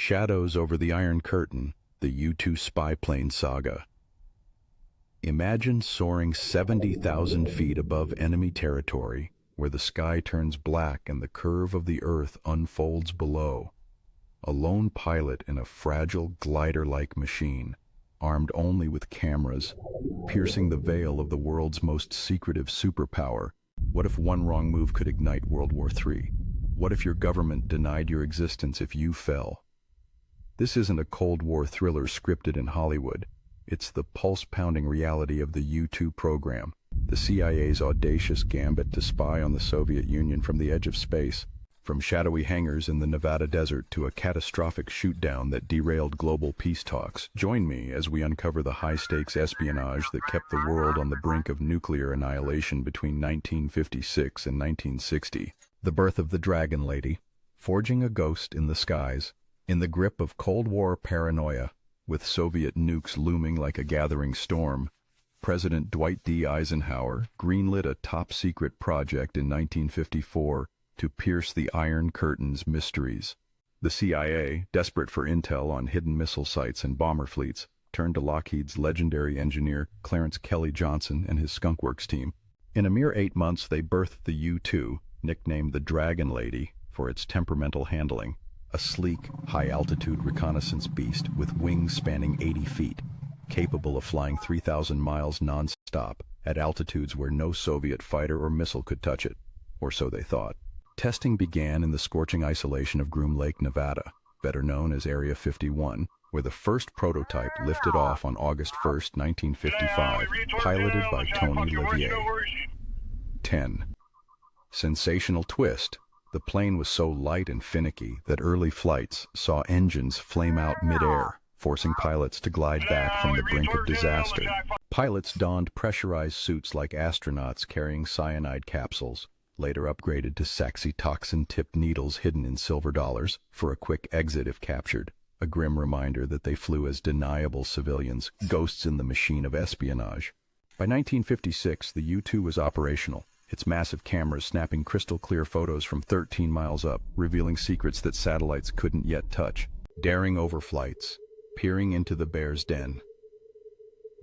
Shadows over the Iron Curtain, the U-2 spy plane saga. Imagine soaring 70,000 feet above enemy territory, where the sky turns black and the curve of the earth unfolds below. A lone pilot in a fragile glider-like machine, armed only with cameras, piercing the veil of the world's most secretive superpower. What if one wrong move could ignite World War III? What if your government denied your existence if you fell? This isn't a Cold War thriller scripted in Hollywood. It's the pulse-pounding reality of the U-2 program, the CIA's audacious gambit to spy on the Soviet Union from the edge of space, from shadowy hangars in the Nevada desert to a catastrophic shoot-down that derailed global peace talks. Join me as we uncover the high-stakes espionage that kept the world on the brink of nuclear annihilation between 1956 and 1960. The birth of the Dragon Lady, forging a ghost in the skies, in the grip of Cold War paranoia, with Soviet nukes looming like a gathering storm. President Dwight D. Eisenhower greenlit a top-secret project in 1954 to pierce the Iron Curtain's mysteries. The CIA, desperate for intel on hidden missile sites and bomber fleets, turned to Lockheed's legendary engineer Clarence Kelly Johnson and his skunkworks team. In a mere 8 months, they birthed the U-2, nicknamed the Dragon Lady for its temperamental handling, a sleek, high-altitude reconnaissance beast with wings spanning 80 feet, capable of flying 3,000 miles non-stop at altitudes where no Soviet fighter or missile could touch it, or so they thought. Testing began in the scorching isolation of Groom Lake, Nevada, better known as Area 51, where the first prototype lifted off on August 1, 1955, piloted by Tony Levier. 10. Sensational twist. The plane was so light and finicky that early flights saw engines flame out mid-air, forcing pilots to glide back from the brink of disaster. Pilots donned pressurized suits like astronauts carrying cyanide capsules, later upgraded to sexy toxin-tipped needles hidden in silver dollars for a quick exit if captured, a grim reminder that they flew as deniable civilians, ghosts in the machine of espionage. By 1956, the U-2 was operational, its massive cameras snapping crystal-clear photos from 13 miles up, revealing secrets that satellites couldn't yet touch. Daring overflights, peering into the bear's den.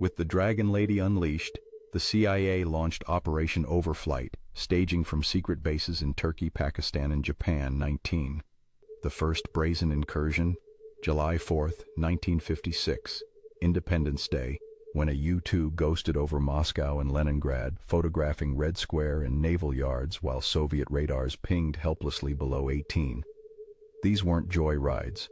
With the Dragon Lady unleashed, the CIA launched Operation Overflight, staging from secret bases in Turkey, Pakistan, and Japan. 19. The first brazen incursion, July 4, 1956, Independence Day, when a U-2 ghosted over Moscow and Leningrad, photographing Red Square and naval yards while Soviet radars pinged helplessly below 18. These weren't joy rides.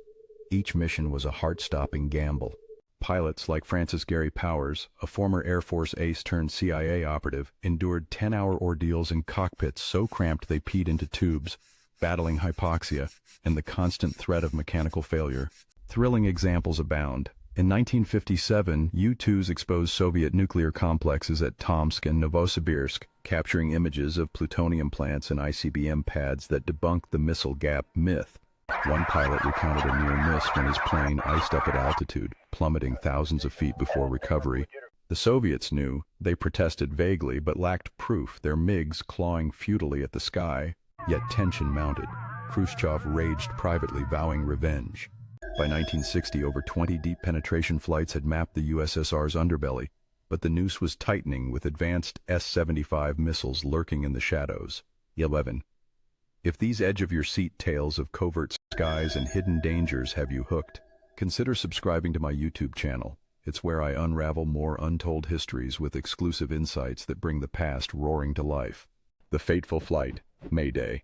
Each mission was a heart-stopping gamble. Pilots like Francis Gary Powers, a former Air Force ace turned CIA operative, endured 10-hour ordeals in cockpits so cramped they peed into tubes, battling hypoxia and the constant threat of mechanical failure. Thrilling examples abound. In 1957, U-2s exposed Soviet nuclear complexes at Tomsk and Novosibirsk, capturing images of plutonium plants and ICBM pads that debunked the missile gap myth. One pilot recounted a near miss when his plane iced up at altitude, plummeting thousands of feet before recovery. The Soviets knew. They protested vaguely but lacked proof, their MiGs clawing futilely at the sky. Yet tension mounted. Khrushchev raged privately, vowing revenge. By 1960, over 20 deep penetration flights had mapped the USSR's underbelly, but the noose was tightening with advanced S-75 missiles lurking in the shadows. 11. If these edge-of-your-seat tales of covert skies and hidden dangers have you hooked, consider subscribing to my YouTube channel. It's where I unravel more untold histories with exclusive insights that bring the past roaring to life. The fateful flight, May Day.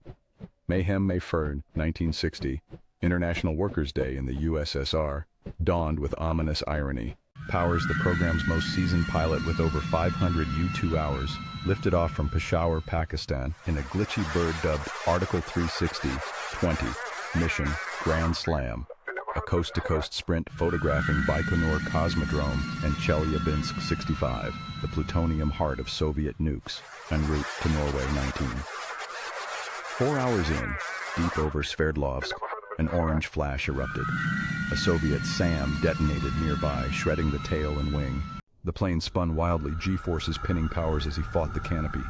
Mayhem May 1, 1960, International Workers' Day in the USSR, dawned with ominous irony. Powers, the program's most seasoned pilot with over 500 U-2 hours, lifted off from Peshawar, Pakistan, in a glitchy bird dubbed Article 360-20, mission Grand Slam, a coast-to-coast sprint photographing Baikonur Cosmodrome and Chelyabinsk 65, the plutonium heart of Soviet nukes, en route to Norway. 19. 4 hours in, deep over Sverdlovsk, an orange flash erupted. A Soviet SAM detonated nearby, shredding the tail and wing. The plane spun wildly, G-forces pinning Powers as he fought the canopy.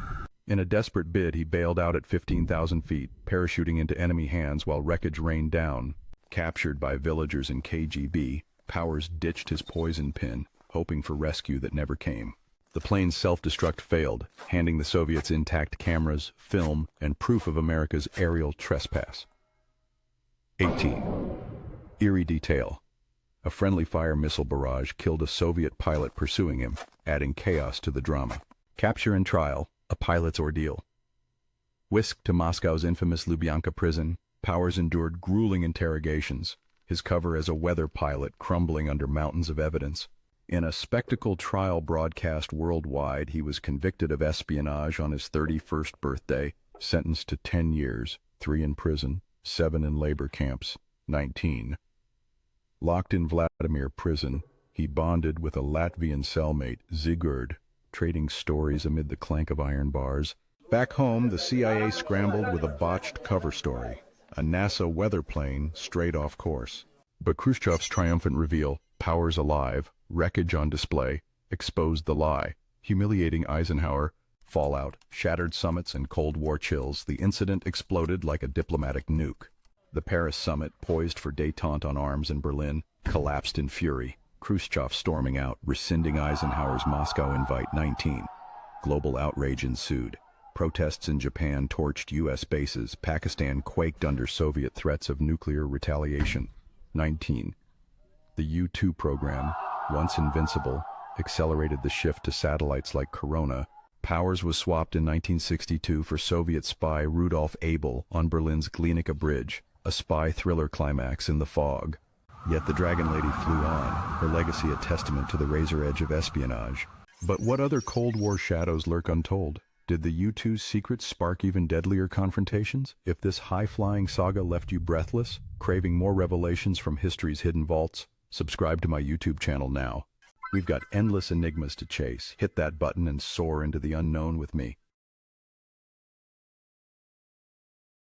In a desperate bid, he bailed out at 15,000 feet, parachuting into enemy hands while wreckage rained down. Captured by villagers and KGB, Powers ditched his poison pin, hoping for rescue that never came. The plane's self-destruct failed, handing the Soviets intact cameras, film, and proof of America's aerial trespass. 18. Eerie detail. A friendly fire missile barrage killed a Soviet pilot pursuing him, adding chaos to the drama. Capture and trial, a pilot's ordeal. Whisked to Moscow's infamous Lubyanka prison, Powers endured grueling interrogations, his cover as a weather pilot crumbling under mountains of evidence. In a spectacle trial broadcast worldwide, he was convicted of espionage on his 31st birthday, sentenced to 10 years, 3 in prison, 7 in labor camps, 19. Locked in Vladimir prison, he bonded with a Latvian cellmate, Zigurd, trading stories amid the clank of iron bars. Back home, the CIA scrambled with a botched cover story, a NASA weather plane strayed off course. But Khrushchev's triumphant reveal, Powers alive, wreckage on display, exposed the lie. Humiliating Eisenhower, fallout, shattered summits, and Cold War chills, the incident exploded like a diplomatic nuke. The Paris summit, poised for détente on arms in Berlin, collapsed in fury. Khrushchev storming out, rescinding Eisenhower's Moscow invite. 19. Global outrage ensued. Protests in Japan torched U.S. bases. Pakistan quaked under Soviet threats of nuclear retaliation. 19. The U-2 program, once invincible, accelerated the shift to satellites like Corona. Powers was swapped in 1962 for Soviet spy Rudolf Abel on Berlin's Glienicke Bridge, a spy thriller climax in the fog. Yet the Dragon Lady flew on, her legacy a testament to the razor edge of espionage. But what other Cold War shadows lurk untold? Did the U-2's secrets spark even deadlier confrontations? If this high-flying saga left you breathless, craving more revelations from history's hidden vaults, subscribe to my YouTube channel now. We've got endless enigmas to chase. Hit that button and soar into the unknown with me.